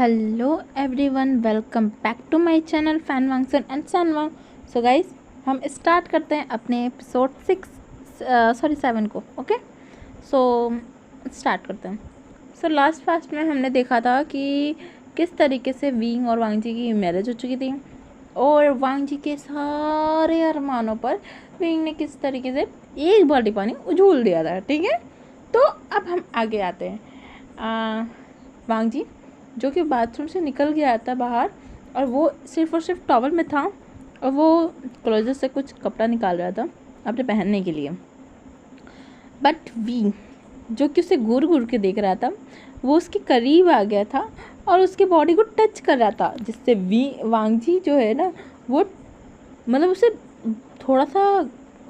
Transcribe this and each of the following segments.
Hello everyone, welcome back to my channel Fan Wangson and Sunwang. So guys, हम start करते हैं अपने episode 7 को। ओके, सो स्टार्ट करते हैं। सो लास्ट फास्ट में हमने देखा था कि किस तरीके से विंग और वांग जी की मैरिज हो चुकी थी और वांग जी के सारे अरमानों पर विंग ने किस तरीके से एक बाल्टी पानी उझूल दिया था। ठीक है, तो अब हम आगे आते हैं। वांग जी जो कि बाथरूम से निकल गया था बाहर और वो सिर्फ और सिर्फ टॉवल में था और वो क्लोजेट से कुछ कपड़ा निकाल रहा था अपने पहनने के लिए। बट वी जो कि उसे घूर घूर के देख रहा था, वो उसके करीब आ गया था और उसके बॉडी को टच कर रहा था, जिससे वांग जी जो है ना, वो मतलब उसे थोड़ा सा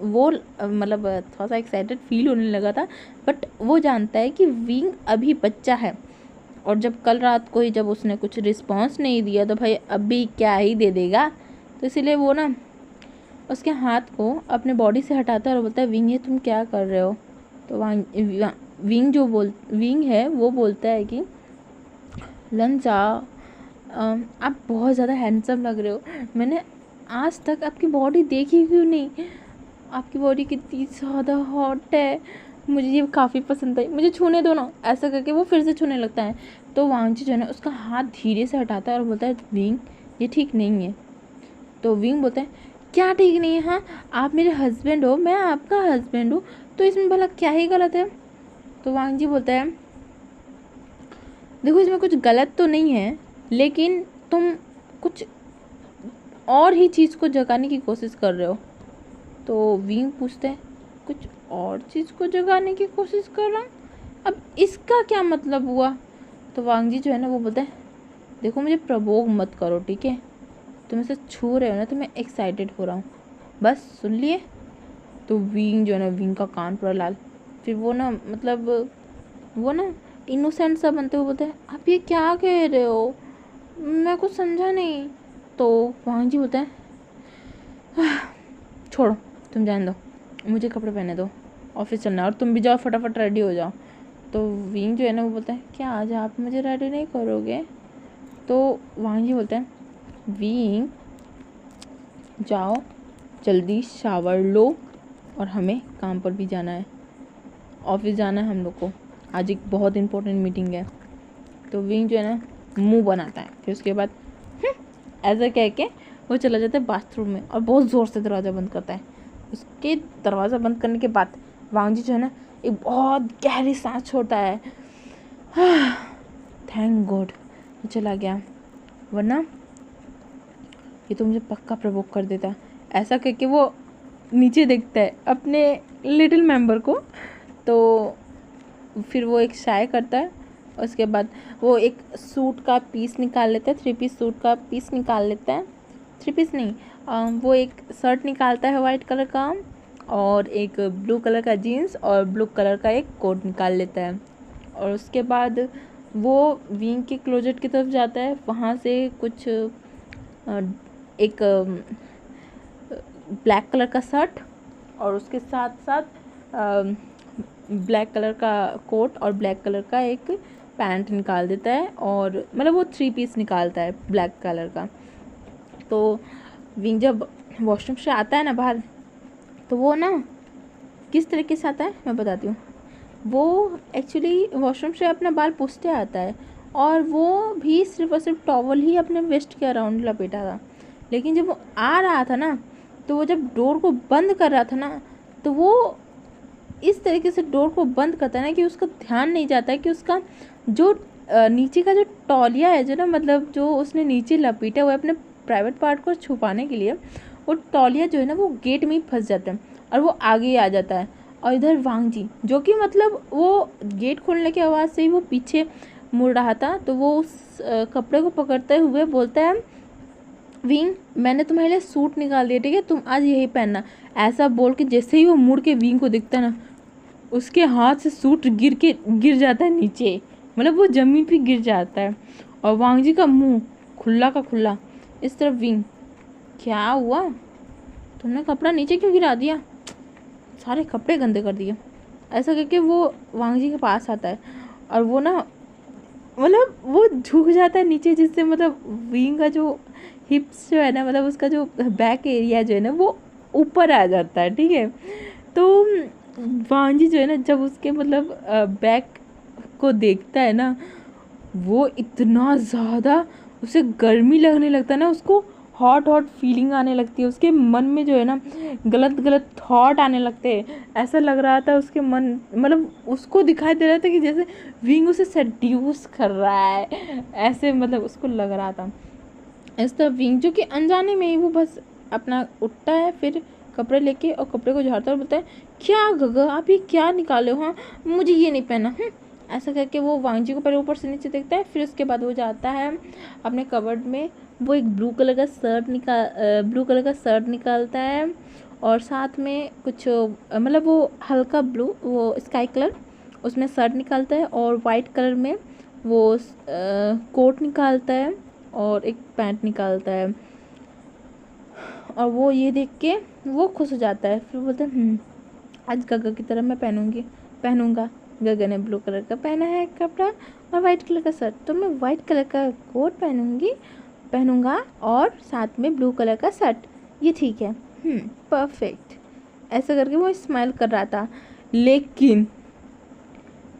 थोड़ा सा एक्साइटेड फील होने लगा था। बट वो जानता है कि विंग अभी बच्चा है और जब कल रात को ही जब उसने कुछ रिस्पॉन्स नहीं दिया तो भाई अभी क्या ही दे देगा। तो इसीलिए वो ना उसके हाथ को अपने बॉडी से हटाता है और बोलता है, विंग ये तुम क्या कर रहे हो। तो विंग है वो बोलता है कि लंजा, आप बहुत ज़्यादा हैंडसम लग रहे हो। मैंने आज तक आपकी बॉडी देखी क्यों नहीं। आपकी बॉडी कितनी ज़्यादा हॉट है, मुझे ये काफ़ी पसंद आई, मुझे छूने दो ना। ऐसा करके वो फिर से छूने लगता है। तो वांग जी जो है ना उसका हाथ धीरे से हटाता है और बोलता है, विंग ये ठीक नहीं है। तो विंग बोलता है, क्या ठीक नहीं है। हाँ, आप मेरे हस्बैंड हो, मैं आपका हस्बैंड हूँ, तो इसमें भला क्या ही गलत है। तो वांग जी बोलता है, देखो इसमें कुछ गलत तो नहीं है, लेकिन तुम कुछ और ही चीज़ को जगाने की कोशिश कर रहे हो। तो विंग पूछते हैं, कुछ और चीज़ को जगाने की कोशिश कर रहा हूँ, अब इसका क्या मतलब हुआ। तो वांग जी जो है ना वो बोलते हैं, देखो मुझे प्रवोक मत करो, ठीक है। तुम इसे छू रहे हो ना तो मैं एक्साइटेड हो रहा हूँ, बस सुन लिए। तो विंग जो है ना, विंग का कान पूरा लाल। फिर वो ना वो ना इनोसेंट सा बनते हुए बोलते हैं, आप ये क्या कह रहे हो, मैं कुछ समझा नहीं। तो वांग जी बोलते हैं, छोड़ो तुम जान दो, मुझे कपड़े पहने दो, ऑफिस चलना है और तुम भी जाओ फटाफट रेडी हो जाओ। तो विंग जो है ना वो बोलता है, क्या आज आप मुझे रेडी नहीं करोगे। तो वांग जी बोलते हैं, विंग जाओ जल्दी शावर लो और हमें काम पर भी जाना है, ऑफिस जाना है हम लोग को, आज एक बहुत इंपॉर्टेंट मीटिंग है। तो विंग जो है ना मुंह बनाता है, फिर उसके बाद ऐसा कह के वो चला जाता है बाथरूम में और बहुत ज़ोर से दरवाज़ा बंद करता है। उसके दरवाज़ा बंद करने के बाद वांग जी जो है ना एक बहुत गहरी सांस छोड़ता है। थैंक गॉड वो चला गया, वरना ये तो मुझे पक्का प्रवोक कर देता। ऐसा करके वो नीचे देखता है अपने लिटिल मेंबर को। तो फिर वो एक शाय करता है, उसके बाद वो एक सूट का पीस निकाल लेता है, 3 पीस सूट का पीस निकाल लेता है। 3 पीस नहीं, वो एक शर्ट निकालता है वाइट कलर का और एक ब्लू कलर का जीन्स और ब्लू कलर का एक कोट निकाल लेता है। और उसके बाद वो विंग के क्लोजेट की तरफ जाता है, वहाँ से कुछ एक ब्लैक कलर का शर्ट और उसके साथ साथ ब्लैक कलर का कोट और ब्लैक कलर का एक पैंट निकाल देता है, और मतलब वो 3 पीस निकालता है ब्लैक कलर का। तो विंग जब वॉशरूम से आता है ना बाहर, तो वो ना किस तरीके से आता है मैं बताती हूँ। वो एक्चुअली वॉशरूम से अपना बाल पूछते आता है और वो भी सिर्फ और सिर्फ टॉवल ही अपने वेस्ट के अराउंड लपेटा था। लेकिन जब वो आ रहा था ना, तो वो जब डोर को बंद कर रहा था ना, तो वो इस तरीके से डोर को बंद करता है ना कि उसका ध्यान नहीं जाता है कि उसका जो नीचे का जो तौलिया है, जो ना मतलब जो उसने नीचे लपेटा हुआ है अपने प्राइवेट पार्ट को छुपाने के लिए, वो तौलिया जो है ना वो गेट में ही फंस जाता है और वो आगे आ जाता है। और इधर वांग जी जो कि मतलब वो गेट खोलने की आवाज़ से ही वो पीछे मुड़ रहा था, तो वो उस कपड़े को पकड़ते हुए बोलता है, विंग मैंने तुम्हारे लिए सूट निकाल दिया, ठीक है, तुम आज यही पहनना। ऐसा बोल के जैसे ही वो मुड़ के विंग को दिखता है ना, उसके हाथ से सूट गिर जाता है नीचे, मतलब वो ज़मीन पे गिर जाता है। और वांग जी का मुंह खुला का खुला। इस तरफ विंग, क्या हुआ, तुमने कपड़ा नीचे क्यों गिरा दिया, सारे कपड़े गंदे कर दिए। ऐसा करके वो वांग जी के पास आता है और वो ना मतलब वो झुक जाता है नीचे, जिससे मतलब विंग का जो हिप्स जो है ना, मतलब उसका जो बैक एरिया जो है ना वो ऊपर आ जाता है, ठीक है। तो वांजी जो है ना, जब उसके मतलब बैक को देखता है ना, वो इतना ज़्यादा उसे गर्मी लगने लगता है ना, उसको हॉट हॉट फीलिंग आने लगती है, उसके मन में जो है ना गलत गलत थॉट आने लगते हैं। ऐसा लग रहा था उसके मन, मतलब उसको दिखाई दे रहा था कि जैसे विंग उसे सेड्यूस कर रहा है, ऐसे मतलब उसको लग रहा था। इस तरह विंग जो कि अनजाने में ही वो बस अपना उठता है, फिर कपड़े लेके और कपड़े को झाड़ता है और बोलता है, क्या गगा आप ये क्या निकाले हो, हाँ मुझे ये नहीं पहना। ऐसा करके वो वांगजी को पहले ऊपर से नीचे देखता है, फिर उसके बाद वो जाता है अपने कबर्ड में, वो एक ब्लू कलर का शर्ट निकालता है, और साथ में कुछ मतलब वो हल्का ब्लू, वो स्काई कलर, उसमें शर्ट निकालता है, और वाइट कलर में वो कोट निकालता है, और एक पैंट निकालता है। और वो ये देख के वो खुश हो जाता है, फिर बोलता है आज गगा की तरह मैं पहनूंगा। गगा ने ब्लू कलर का पहना है कपड़ा और वाइट कलर का शर्ट, तो मैं वाइट कलर का कोट पहनूंगा और साथ में ब्लू कलर का शर्ट, ये ठीक है, परफेक्ट। ऐसा करके वो स्माइल कर रहा था, लेकिन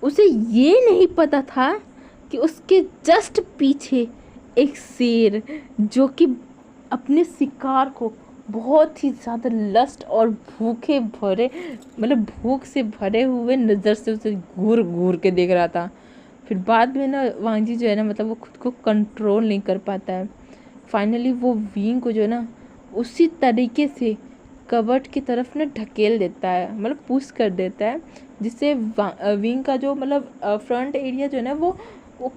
उसे ये नहीं पता था कि उसके जस्ट पीछे एक शेर, जो कि अपने शिकार को बहुत ही ज़्यादा लस्ट और भूखे भरे, मतलब भूख से भरे हुए नज़र से उसे घूर घूर के देख रहा था। फिर बाद में ना वांजी जो है ना, मतलब वो खुद को कंट्रोल नहीं कर पाता है। फाइनली वो विंग को जो है ना उसी तरीके से कबर्ड की तरफ ना ढकेल देता है, मतलब पुश कर देता है, जिससे विंग का जो मतलब फ्रंट एरिया जो है ना वो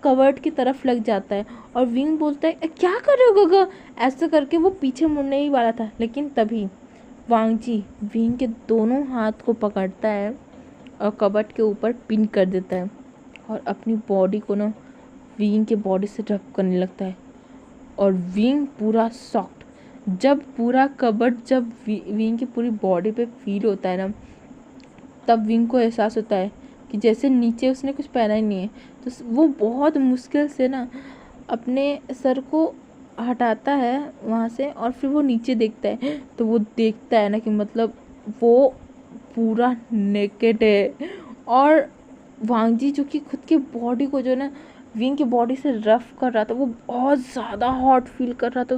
कबर्ड की तरफ लग जाता है। और विंग बोलता है, क्या कर रहे हो गगा? ऐसा करके वो पीछे मुड़ने ही वाला था, लेकिन तभी वांगजी विंग के दोनों हाथ को पकड़ता है और कबर्ड के ऊपर पिन कर देता है, और अपनी बॉडी को ना विंग के बॉडी से रब करने लगता है। और विंग पूरा सॉफ्ट, जब पूरा कबर्ड जब विंग की पूरी बॉडी पे फील होता है ना, तब विंग को एहसास होता है कि जैसे नीचे उसने कुछ पहना ही नहीं है। तो वो बहुत मुश्किल से ना अपने सर को हटाता है वहाँ से, और फिर वो नीचे देखता है, तो वो देखता है ना कि मतलब वो पूरा नेकेड है। और वांगजी जो कि खुद के बॉडी को जो ना विंग की बॉडी से रफ कर रहा था, वो बहुत ज़्यादा हॉट फील कर रहा था,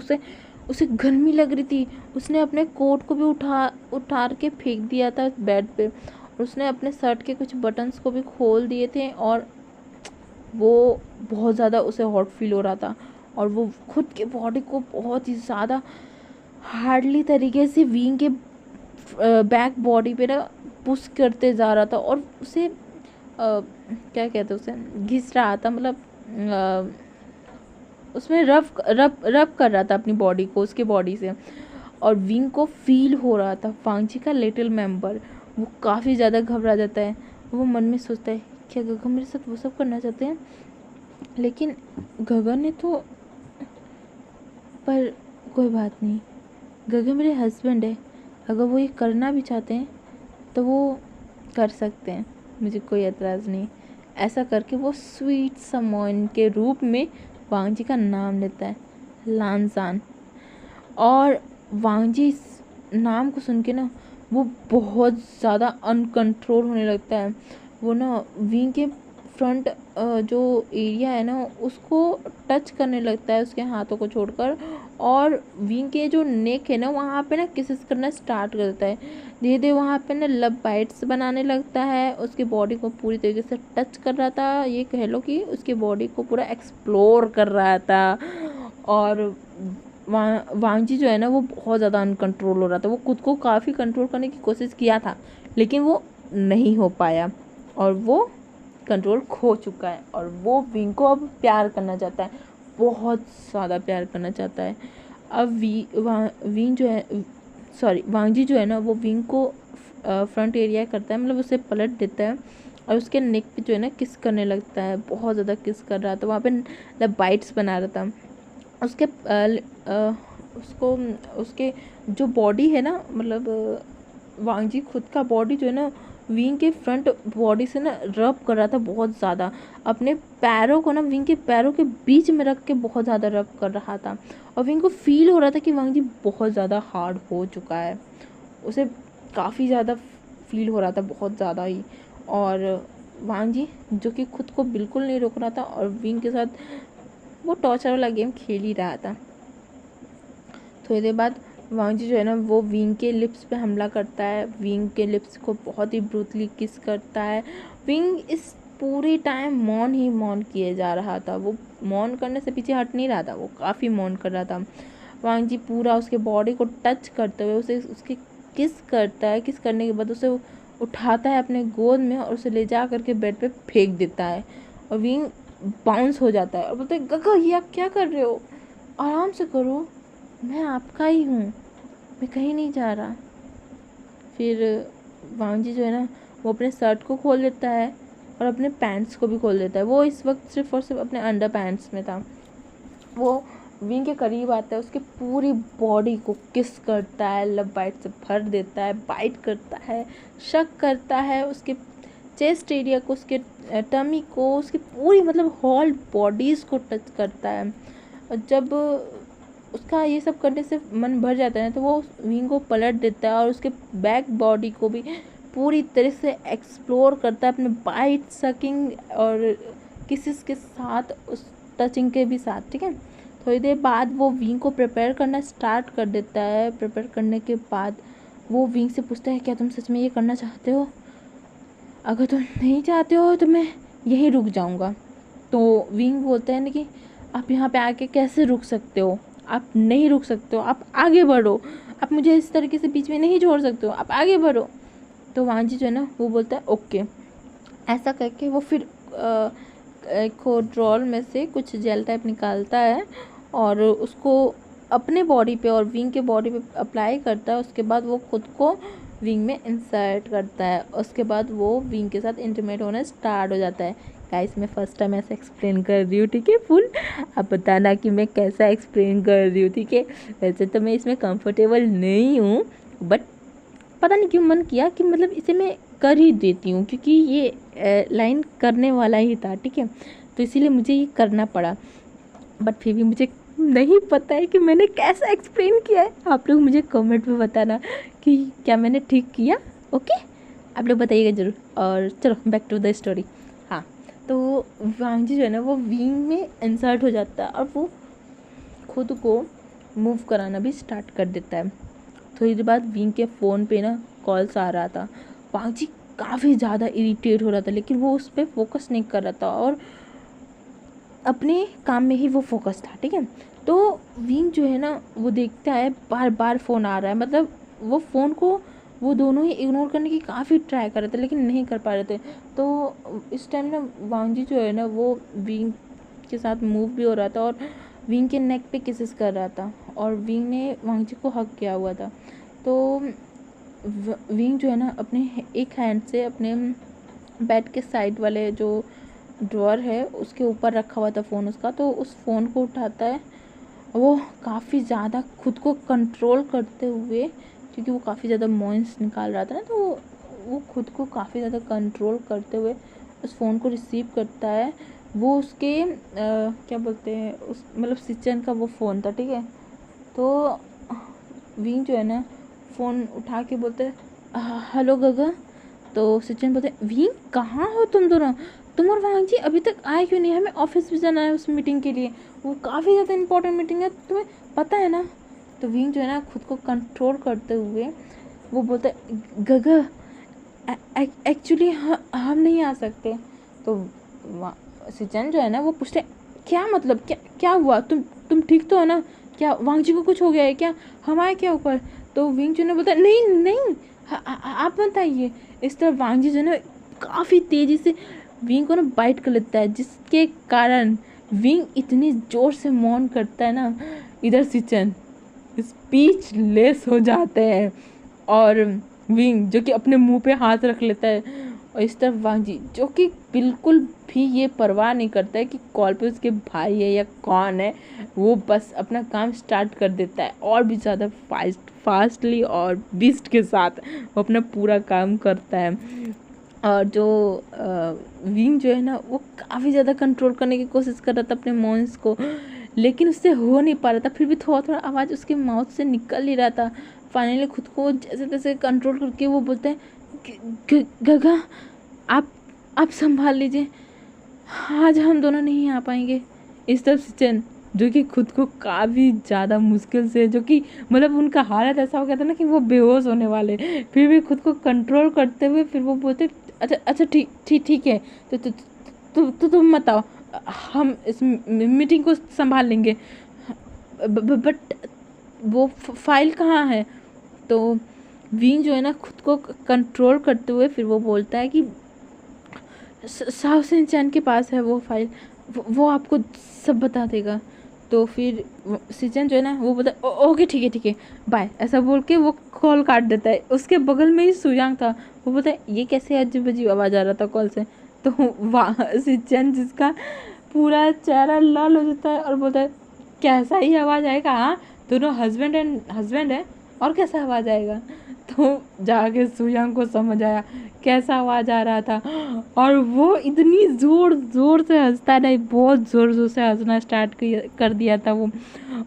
उसे गर्मी लग रही थी। उसने अपने कोट को भी उठा के फेंक दिया था बेड पे, और उसने अपने शर्ट के कुछ बटन्स को भी खोल दिए थे, और वो बहुत ज़्यादा उसे हॉट फील हो रहा था। और वो खुद के बॉडी को बहुत ही ज़्यादा हार्डली तरीके से विंग के बैक बॉडी पे ना पुश करते जा रहा था, और उसे क्या कहते हैं, उसे घिस रहा था, मतलब उसमें रब कर रहा था अपनी बॉडी को उसके बॉडी से। और विंग को फील हो रहा था वांगजी का लिटिल मेंबर। वो काफ़ी ज़्यादा घबरा जाता है। वो मन में सोचता है, क्या गगा मेरे साथ वो सब करना चाहते हैं? लेकिन गगा ने तो, पर कोई बात नहीं, गगा मेरे हस्बैंड है, अगर वो ये करना भी चाहते हैं तो वो कर सकते हैं, मुझे कोई एतराज़ नहीं। ऐसा करके वो स्वीट समोन के रूप में वांगजी का नाम लेता है, लानजान। और वांगजी इस नाम को सुन के ना वो बहुत ज़्यादा अनकंट्रोल होने लगता है। वो ना विंग के फ्रंट जो एरिया है ना उसको टच करने लगता है उसके हाथों को छोड़कर, और विंग के जो नेक है ना वहाँ पे ना किसेस करना स्टार्ट कर देता है। धीरे धीरे वहाँ पे ना लव बाइट्स बनाने लगता है, उसकी बॉडी को पूरी तरीके से टच कर रहा था, ये कह लो कि उसकी बॉडी को पूरा एक्सप्लोर कर रहा था। और वांगजी जो है ना वो बहुत ज़्यादा अनकंट्रोल हो रहा था। वो खुद को काफ़ी कंट्रोल करने की कोशिश किया था, लेकिन वो नहीं हो पाया, और वो कंट्रोल खो चुका है। और वो विंग को अब प्यार करना चाहता है, बहुत ज़्यादा प्यार करना चाहता है। अब विंग जो है, सॉरी वांगजी जो है ना वो विंग को फ्रंट एरिया करता है, मतलब उसे पलट देता है, और उसके नेक पे जो है ना किस करने लगता है, बहुत ज़्यादा किस कर रहा था, वहाँ पे मतलब बाइट्स बना रहा था। उसके उसके जो बॉडी है ना, मतलब वांगजी खुद का बॉडी जो है ना विंग के फ्रंट बॉडी से ना रब कर रहा था बहुत ज़्यादा, अपने पैरों को ना विंग के पैरों के बीच में रख के बहुत ज़्यादा रब कर रहा था। और विंग को फील हो रहा था कि वांग जी बहुत ज़्यादा हार्ड हो चुका है, उसे काफ़ी ज़्यादा फील हो रहा था, बहुत ज़्यादा ही। और वांग जी जो कि खुद को बिल्कुल नहीं रोक रहा था और विंग के साथ वो टॉर्चर वाला गेम खेल ही रहा था। थोड़ी देर बाद वांग जी जो है ना वो विंग के लिप्स पे हमला करता है, विंग के लिप्स को बहुत ही ब्रूटली किस करता है। विंग इस पूरे टाइम मौन ही मौन किए जा रहा था, वो मौन करने से पीछे हट नहीं रहा था, वो काफ़ी मौन कर रहा था। वांग जी पूरा उसके बॉडी को टच करते हुए उसे उसके किस करता है, किस करने के बाद उसे उठाता है अपने गोद में और उसे ले जा करके बेड पे फेंक देता है। और विंग बाउंस हो जाता है और बोलते हैं गगा ये आप क्या कर रहे हो, आराम से करो, मैं आपका ही हूँ, मैं कहीं नहीं जा रहा। फिर वांग जी जो है ना वो अपने शर्ट को खोल देता है और अपने पैंट्स को भी खोल देता है। वो इस वक्त सिर्फ और सिर्फ अपने अंडर पैंट्स में था। वो विंग के करीब आता है, उसकी पूरी बॉडी को किस करता है, लब बाइट से भर देता है, बाइट करता है, शक करता है उसके चेस्ट एरिया को, उसके टमी को, उसकी पूरी मतलब होल बॉडीज़ को टच करता है। और जब उसका ये सब करने से मन भर जाता है तो वो विंग को पलट देता है और उसके बैक बॉडी को भी पूरी तरह से एक्सप्लोर करता है अपने बाइट सकिंग और किसिस के साथ, उस टचिंग के भी साथ। ठीक है, थोड़ी देर बाद वो विंग को प्रिपेयर करना स्टार्ट कर देता है। प्रिपेयर करने के बाद वो विंग से पूछता है क्या तुम सच में ये करना चाहते हो, अगर तुम नहीं चाहते हो तो मैं यहीं रुक जाऊंगा। तो विंग बोलता है ना कि आप यहाँ पे आके कैसे रुक सकते हो, आप नहीं रुक सकते हो, आप आगे बढ़ो, आप मुझे इस तरीके से बीच में नहीं छोड़ सकते हो, आप आगे बढ़ो। तो वांग जी जो है ना वो बोलता है ओके। ऐसा करके वो फिर एक ड्रॉर में से कुछ जेल टाइप निकालता है और उसको अपने बॉडी पे और विंग के बॉडी पे अप्लाई करता है। उसके बाद वो खुद को विंग में इंसर्ट करता है, उसके बाद वो विंग के साथ इंटीमेट होना स्टार्ट हो जाता है। गाइस मैं फर्स्ट टाइम ऐसा एक्सप्लेन कर रही हूँ, ठीक है, फुल आप बताना कि मैं कैसा एक्सप्लेन कर रही हूँ, ठीक है। वैसे तो मैं इसमें कंफर्टेबल नहीं हूँ, बट पता नहीं क्यों मन किया कि मतलब इसे मैं कर ही देती हूँ, क्योंकि ये लाइन करने वाला ही था, ठीक है, तो इसीलिए मुझे ये करना पड़ा। बट फिर भी मुझे नहीं पता है कि मैंने कैसा एक्सप्लेन किया है। आप लोग मुझे कमेंट में बताना कि क्या मैंने ठीक किया। ओके, आप लोग बताइएगा ज़रूर। और चलो बैक टू द स्टोरी। हाँ, तो वांग जी जो है ना वो विंग में इंसर्ट हो जाता है और वो खुद को मूव कराना भी स्टार्ट कर देता है। थोड़ी देर बाद विंग के फ़ोन पे ना कॉल्स आ रहा था। वांग जी काफ़ी ज़्यादा इरिटेट हो रहा था, लेकिन वो उस पर फोकस नहीं कर रहा था और अपने काम में ही वो फोकस था। ठीक है, तो विंग जो है ना वो देखता है बार बार फ़ोन आ रहा है, मतलब वो फ़ोन को वो दोनों ही इग्नोर करने की काफ़ी ट्राई कर रहे थे लेकिन नहीं कर पा रहे थे। तो इस टाइम ना वांग जी जो है ना वो विंग के साथ मूव भी हो रहा था और विंग के नेक पे किसेस कर रहा था और विंग ने वांग जी को हक किया हुआ था। तो विंग जो है ना अपने एक हैंड से अपने बेड के साइड वाले जो ड्रॉअर है उसके ऊपर रखा हुआ था फ़ोन उसका, तो उस फ़ोन को उठाता है। वो काफ़ी ज़्यादा खुद को कंट्रोल करते हुए, क्योंकि वो काफ़ी ज़्यादा मॉइंस निकाल रहा था ना, तो वो खुद को काफ़ी ज़्यादा कंट्रोल करते हुए उस फ़ोन को रिसीव करता है। वो उसके क्या बोलते हैं उस मतलब सिचन का वो फ़ोन था। ठीक है, तो विंग जो है ना फ़ोन उठा के बोलते हेलो गगा। तो सिचन बोलते विंग कहाँ हो तुम दोनों, तुम और वांग जी अभी तक आए क्यों नहीं, हमें ऑफिस भी जाना है उस मीटिंग के लिए, वो काफ़ी ज़्यादा इंपॉर्टेंट मीटिंग है, तुम्हें पता है ना। तो विंग जो है ना खुद को कंट्रोल करते हुए वो बोलता है गगा एक्चुअली हम नहीं आ सकते। तो सिचन जो है ना वो पूछते क्या मतलब, क्या क्या हुआ, तुम ठीक तो हो ना, क्या वांग जी को कुछ हो गया है क्या, हम आए क्या ऊपर। तो विंग जो है बोलता नहीं नहीं आप मत आइए। इस तरह वांग जी जो है ना काफ़ी तेज़ी से विंग को ना बाइट कर लेता है, जिसके कारण विंग इतनी ज़ोर से मौन करता है ना, इधर सिचन स्पीचलेस हो जाते हैं और विंग जो कि अपने मुंह पे हाथ रख लेता है और इस तरफ वांग जी जो कि बिल्कुल भी ये परवाह नहीं करता है कि कॉल पे उसके भाई है या कौन है, वो बस अपना काम स्टार्ट कर देता है और भी ज़्यादा फास्टली और बीस्ट के साथ वो अपना पूरा काम करता है। और जो विंग जो है ना वो काफ़ी ज़्यादा कंट्रोल करने की कोशिश कर रहा था अपने मॉन्स को, लेकिन उससे हो नहीं पा रहा था। फिर भी थोड़ा थोड़ा आवाज़ उसके माउथ से निकल ही रहा था। फाइनली खुद को जैसे तैसे कंट्रोल करके वो बोलते हैं गगा आप संभाल लीजिए, आज हम दोनों नहीं आ पाएंगे। इस तरफ सिचन जो कि खुद को काफ़ी ज़्यादा मुश्किल से, जो कि मतलब उनका हालत ऐसा हो गया था ना कि वो बेहोश होने वाले, फिर भी खुद को कंट्रोल करते हुए फिर वो बोलते अच्छा ठीक है, तो तुम मत आओ, हम इस मीटिंग को संभाल लेंगे, बट वो फाइल कहाँ है। तो विंग जो है ना खुद को कंट्रोल करते हुए फिर वो बोलता है कि साओ शिनचैन के पास है वो फाइल, वो आपको सब बता देगा। तो फिर शिनचैन जो है ना वो बोलता है ओके ठीक है बाय, ऐसा बोल के वो कॉल काट देता है। उसके बगल में ही सुयांग था, वो बोलता है ये कैसे अजीब अजीब आवाज़ आ रहा था कॉल से। तो शिनचैन जिसका पूरा चेहरा लाल हो जाता है और बोलता है कैसा ही आवाज़ आएगा, हाँ दोनों हस्बैंड है और कैसा आवाज़ आएगा। तो जाके सुयांग को समझ आया कैसा आवाज़ आ रहा था, और वो इतनी ज़ोर से हंसता है, बहुत ज़ोर से हंसना स्टार्ट कर दिया था वो,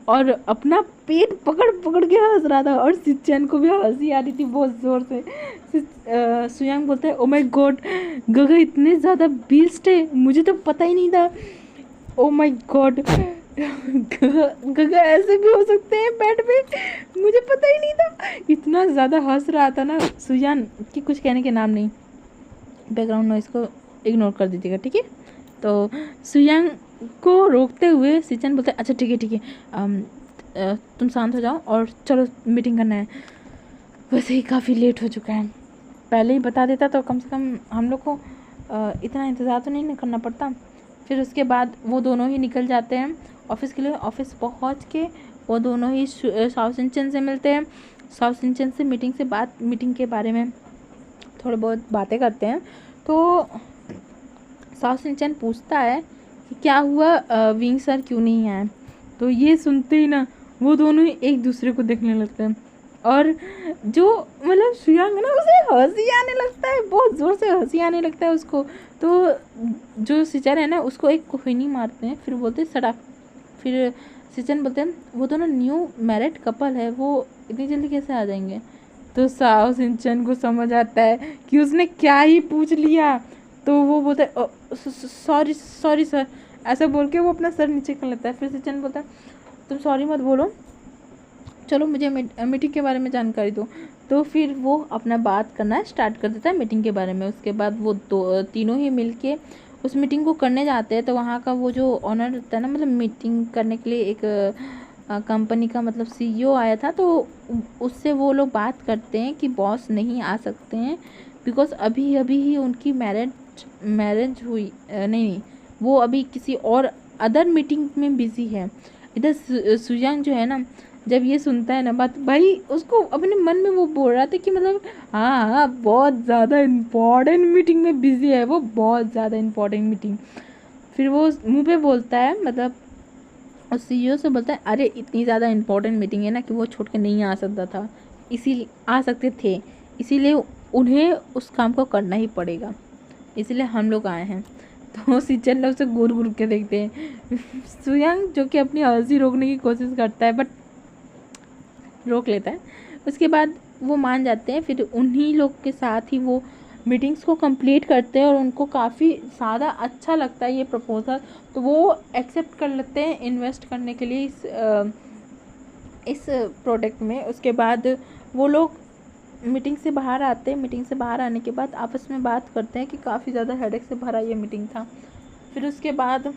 और अपना पेट पकड़ के हंस रहा था, और शिनचैन को भी हंसी आ रही थी बहुत ज़ोर से। सुयांग बोलता है ओ माय गॉड गगा इतने ज़्यादा बीस्ट है, मुझे तो पता ही नहीं था, ओ माय गॉड गगा ऐसे भी हो सकते हैं बेड पे, मुझे पता ही नहीं था। इतना ज़्यादा हंस रहा था ना सुयान कि कुछ कहने के नाम नहीं। बैकग्राउंड नॉइस को इग्नोर कर दीजिएगा, ठीक है। तो सुयांग को रोकते हुए शिनचैन बोलते हैं अच्छा ठीक है तुम शांत हो जाओ और चलो मीटिंग करना है। वैसे ही काफ़ी लेट हो चुका है, पहले ही बता देता तो कम से कम हम लोग को इतना इंतज़ार तो नहीं करना पड़ता। फिर उसके बाद वो दोनों ही निकल जाते हैं ऑफिस के लिए। ऑफिस पहुंच के वो दोनों ही साओ शिनचैन से मिलते हैं। साओ शिनचैन से मीटिंग के बारे में थोड़ी बहुत बातें करते हैं। तो साओ शिनचैन पूछता है कि क्या हुआ विंग सर क्यों नहीं आए। तो ये सुनते ही ना वो दोनों ही एक दूसरे को देखने लगते हैं, और जो मतलब सुयांग ना उसे हंसी आने लगता है, बहुत ज़ोर से हंसी आने लगता है उसको। तो जो शिनचैन है ना उसको एक कोहिनी मारते हैं, फिर बोलते हैं सड़क। फिर शिनचैन बोलते हैं वो दोनों न्यू मैरिड कपल है, वो इतनी जल्दी कैसे आ जाएंगे। तो साओ शिनचैन को समझ आता है कि उसने क्या ही पूछ लिया। तो वो बोलता है सॉरी सर, ऐसा बोल के वो अपना सर नीचे कर लेता है। फिर शिनचैन बोलता है तुम सॉरी मत बोलो, चलो मुझे मीटिंग के बारे में जानकारी दो। तो फिर वो अपना बात करना स्टार्ट कर देता है मीटिंग के बारे में। उसके बाद वो तीनों ही मिलके उस मीटिंग को करने जाते हैं। तो वहाँ का वो जो ऑनर रहता है ना, मतलब मीटिंग करने के लिए एक कंपनी का मतलब सीईओ आया था, तो उससे वो लोग बात करते हैं कि बॉस नहीं आ सकते हैं बिकॉज अभी ही उनकी मैरिज हुई नहीं, वो अभी किसी और अदर मीटिंग में बिजी है। इधर सुयांग जो है ना जब ये सुनता है ना बात, भाई उसको अपने मन में वो बोल रहा था कि मतलब हाँ बहुत ज़्यादा इम्पोर्टेंट मीटिंग में बिजी है वो, बहुत ज़्यादा इम्पोर्टेंट मीटिंग। फिर वो मुंह पे बोलता है, मतलब और सीईओ से बोलता है अरे इतनी ज़्यादा इम्पोर्टेंट मीटिंग है ना कि वो छोड़ के नहीं आ सकता था, आ सकते थे, इसीलिए उन्हें उस काम को करना ही पड़ेगा, इसलिए हम लोग आए हैं। तो शिनचैन लोग उसे घूर घूर के देखते हैं। सुयांग जो कि अपनी हंसी रोकने की कोशिश करता है बट रोक लेता है। उसके बाद वो मान जाते हैं। फिर उन्हीं लोग के साथ ही वो मीटिंग्स को कंप्लीट करते हैं और उनको काफ़ी ज़्यादा अच्छा लगता है ये प्रपोज़ल, तो वो एक्सेप्ट कर लेते हैं इन्वेस्ट करने के लिए इस प्रोडक्ट में। उसके बाद वो लोग मीटिंग से बाहर आते हैं। मीटिंग से बाहर आने के बाद आपस में बात करते हैं कि काफ़ी ज़्यादा हेडेक से भरा ये मीटिंग था। फिर उसके बाद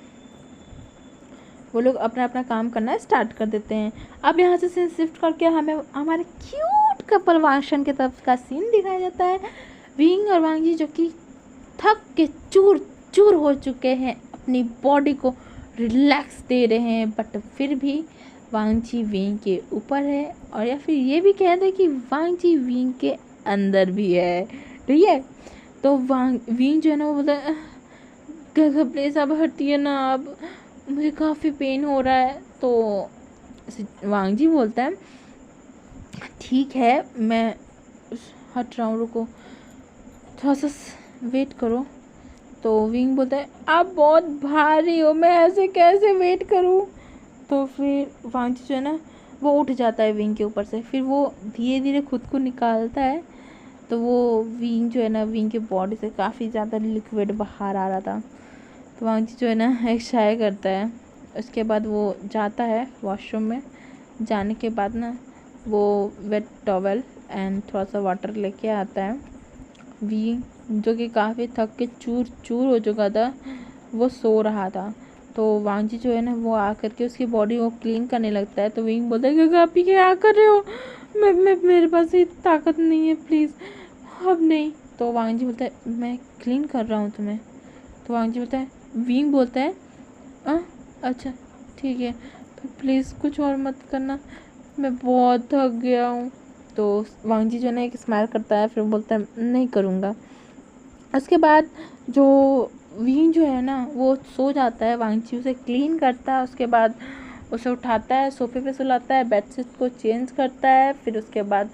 वो लोग अपना अपना काम करना स्टार्ट कर देते हैं। अब यहाँ से सीन शिफ्ट करके हमें हमारे क्यूट कपल वांगशन के तरफ का सीन दिखाया जाता है। विंग और वांग जी जो कि थक के चूर चूर हो चुके हैं, अपनी बॉडी को रिलैक्स दे रहे हैं, बट फिर भी वांग जी विंग के ऊपर है, और या फिर ये भी कह दें कि वांग जी विंग के अंदर भी है, ठीक है। तो विंग जो है ना वो बोलता है गगा प्लीज अब हटिए ना, अब मुझे काफ़ी पेन हो रहा है। तो वांग जी बोलता है ठीक है मैं हट रहा हूँ, रुको थोड़ा सा वेट करो। तो विंग बोलता है आप बहुत भारी हो, मैं ऐसे कैसे वेट करूँ। तो फिर वांग जी जो है ना वो उठ जाता है विंग के ऊपर से, फिर वो धीरे धीरे खुद को निकालता है। तो वो विंग जो है ना, विंग के बॉडी से काफ़ी ज़्यादा लिक्विड बाहर आ रहा था। तो वांग जी जो है ना एक शाय करता है। उसके बाद वो जाता है वॉशरूम में। जाने के बाद ना वो वेट टॉवल एंड थोड़ा सा वाटर लेके आता है। विंग जो कि काफ़ी थक के चूर चूर हो चुका था वो सो रहा था। तो वांग जी जो है ना वो आकर के उसकी बॉडी को क्लीन करने लगता है। तो विंग बोलता है कि आप ही क्या कर रहे हो, मैं मेरे पास इतनी ताकत नहीं है, प्लीज़ अब नहीं। तो वांग जी बोलता है मैं क्लीन कर रहा हूँ तुम्हें। तो वांग जी बोलता है, विंग बोलता है अच्छा ठीक है, प्लीज़ कुछ और मत करना, मैं बहुत थक गया हूँ। तो वांग जी जो है ना एक स्माइल करता है, फिर बोलता है नहीं करूँगा। उसके बाद जो विंग जो है ना वो सो जाता है, वांग जी उसे क्लीन करता है। उसके बाद उसे उठाता है, सोफे पे सुलाता है, बेडशीट को चेंज करता है। फिर उसके बाद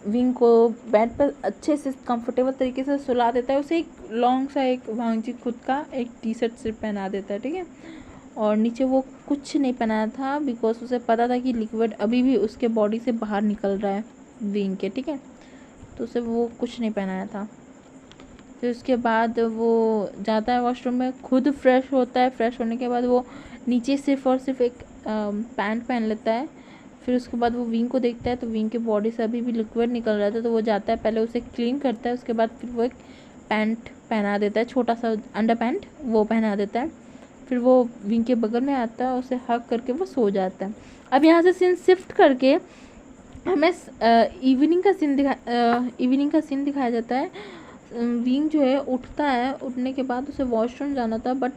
विंग को बेड पर अच्छे से कंफर्टेबल तरीके से सुला देता है। उसे एक लॉन्ग सा एक वांग जी खुद का एक टी शर्ट सिर्फ पहना देता है, ठीक है। और नीचे वो कुछ नहीं पहनाया था बिकॉज उसे पता था कि लिक्विड अभी भी उसके बॉडी से बाहर निकल रहा है विंग के, ठीक है। तो उसे वो कुछ नहीं पहनाया था। फिर उसके बाद वो जाता है वॉशरूम में, खुद फ्रेश होता है। फ्रेश होने के बाद वो नीचे सिर्फ और सिर्फ एक पैंट पहन लेता है। फिर उसके बाद वो विंग को देखता है तो विंग के बॉडी से अभी भी लिक्विड निकल रहा था। तो वो जाता है, पहले उसे क्लीन करता है, उसके बाद फिर वो एक पैंट पहना देता है, छोटा सा अंडर पैंट वो पहना देता है। फिर वो विंग के बगल में आता है, उसे हग करके वो सो जाता है। अब यहाँ से सीन शिफ्ट करके हमें इवनिंग का सीन दिखाया जाता है। विंग जो है उठता है, उठने के बाद उसे वॉशरूम जाना था बट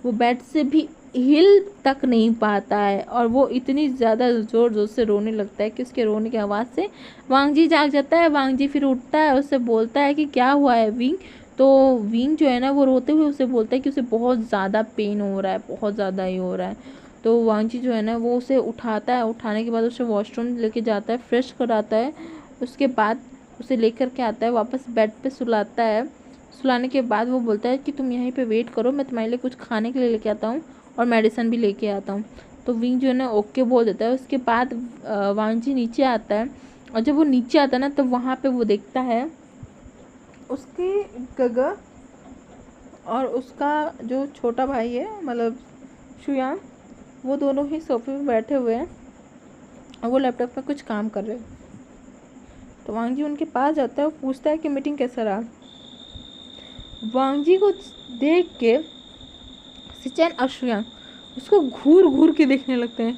वो बेड से भी हिल तक नहीं पाता है और वो इतनी ज़्यादा ज़ोर ज़ोर से रोने लगता है कि उसके रोने की आवाज़ से वांग जी जाग जाता है। वांग जी फिर उठता है, उससे बोलता है कि क्या हुआ है विंग। तो विंग जो है ना वो रोते हुए उसे बोलता है कि उसे बहुत ज़्यादा पेन हो रहा है, बहुत ज़्यादा ही हो रहा है। तो वांग जी जो है ना वो उसे उठाता है, उठाने के बाद उसे वॉशरूम लेके जाता है, फ्रेश कराता है। उसके बाद उसे लेकर के आता है, वापस बेड पे सुलाता है। सुलाने के बाद वो बोलता है कि तुम यहीं पे वेट करो, मैं तुम्हारे लिए कुछ खाने के लिए लेके आता हूँ और मेडिसिन भी लेके आता हूँ। तो विंग जो है ना ओके बोल देता है। उसके बाद वांग जी नीचे आता है और जब वो नीचे आता है ना तो वहाँ पे वो देखता है उसकी गगा और उसका जो छोटा भाई है मतलब शुयांग, वो दोनों ही सोफे पे बैठे हुए हैं और वो लैपटॉप पे कुछ काम कर रहे हैं। तो वांग जी उनके पास जाता है और पूछता है कि मीटिंग कैसा रहा। वांग जी को देख के सिचेन और शुयांग उसको घूर घूर के देखने लगते हैं।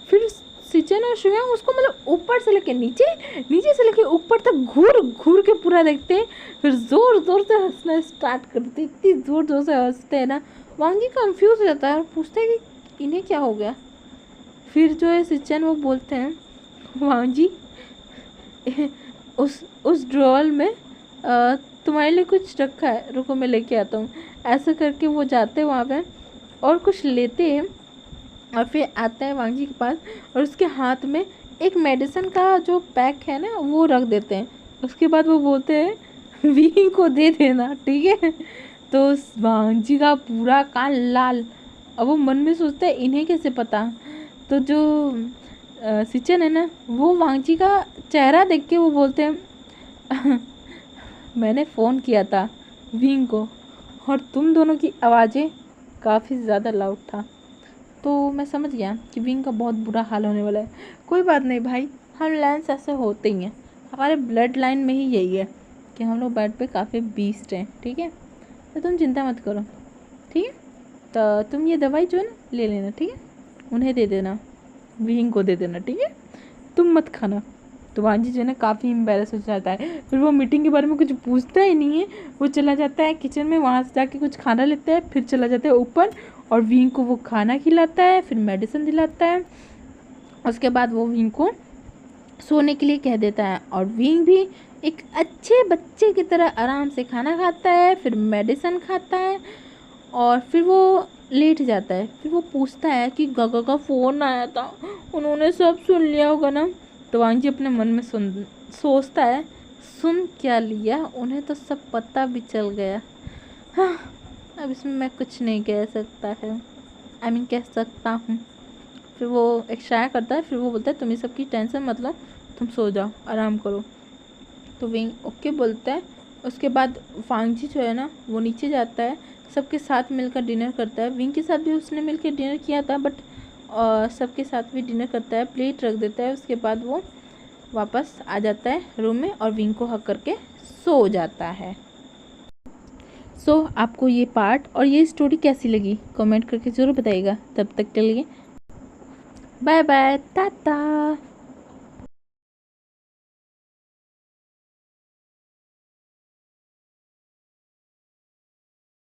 फिर सिचेन और शुयांग उसको मतलब ऊपर से लेके नीचे, नीचे से लेके ऊपर तक घूर घूर के पूरा देखते हैं। फिर ज़ोर ज़ोर से हंसना स्टार्ट करते हैं, इतनी ज़ोर ज़ोर से हंसते हैं ना। वांग जी कंफ्यूज हो जाता है और पूछते हैं कि इन्हें क्या हो गया। फिर जो है सिचेन वो बोलते हैं वांग जी उस ड्रॉअर में तुम्हारे लिए कुछ रखा है, रुको मैं लेके आता हूँ। ऐसा करके वो जाते हैं वहाँ पे और कुछ लेते हैं और फिर आता है वांग जी के पास और उसके हाथ में एक मेडिसिन का जो पैक है ना वो रख देते हैं। उसके बाद वो बोलते हैं विंग को दे देना, ठीक है। तो वांग जी का पूरा कान लाल। अब वो मन में सोचते हैं इन्हें कैसे पता। तो जो सिचन है ना वो वांग जी का चेहरा देख के वो बोलते हैं मैंने फ़ोन किया था विंग को और तुम दोनों की आवाज़ें काफ़ी ज़्यादा लाउड था, तो मैं समझ गया कि विंग का बहुत बुरा हाल होने वाला है। कोई बात नहीं भाई, हम लायंस ऐसे होते ही हैं, हमारे ब्लड लाइन में ही यही है कि हम लोग बेड पे काफ़ी बीस्ट हैं, ठीक है। तो तुम चिंता मत करो, ठीक है। तो तुम ये दवाई जो है ना ले लेना, ठीक है, उन्हें दे देना, विंग को दे देना, ठीक है, तुम मत खाना। तो वांग जी जो है ना काफ़ी एम्बेरस हो जाता है। फिर वो मीटिंग के बारे में कुछ पूछता ही नहीं है, वो चला जाता है किचन में, वहाँ से जाके कुछ खाना लेता है, फिर चला जाता है ऊपर और विंग को वो खाना खिलाता है, फिर मेडिसिन दिलाता है। उसके बाद वो विंग को सोने के लिए कह देता है और विंग भी एक अच्छे बच्चे की तरह आराम से खाना खाता है, फिर मेडिसिन खाता है और फिर वो लेट जाता है। फिर वो पूछता है कि गागा का फ़ोन आया था, उन्होंने सब सुन लिया होगा ना। तो वांगजी अपने मन में सोचता है, सुन क्या लिया, उन्हें तो सब पता भी चल गया। हाँ, अब इसमें मैं कुछ नहीं कह सकता है, कह सकता हूँ। फिर वो एक शाया करता है, फिर वो बोलता है तुम ये सब की टेंशन मत लो, तुम सो जाओ, आराम करो। तो विंग ओके बोलता है। उसके बाद वांगजी जो है ना वो नीचे जाता है, सबके साथ मिलकर डिनर करता है। विंग के साथ भी उसने मिलकर डिनर किया था, बट सबके साथ भी डिनर करता है, प्लेट रख देता है। उसके बाद वो वापस आ जाता है रूम में और विंग को हक करके सो जाता है। सो आपको ये पार्ट और ये स्टोरी कैसी लगी कमेंट करके ज़रूर बताइएगा। तब तक के लिए बाय बाय, टाटा।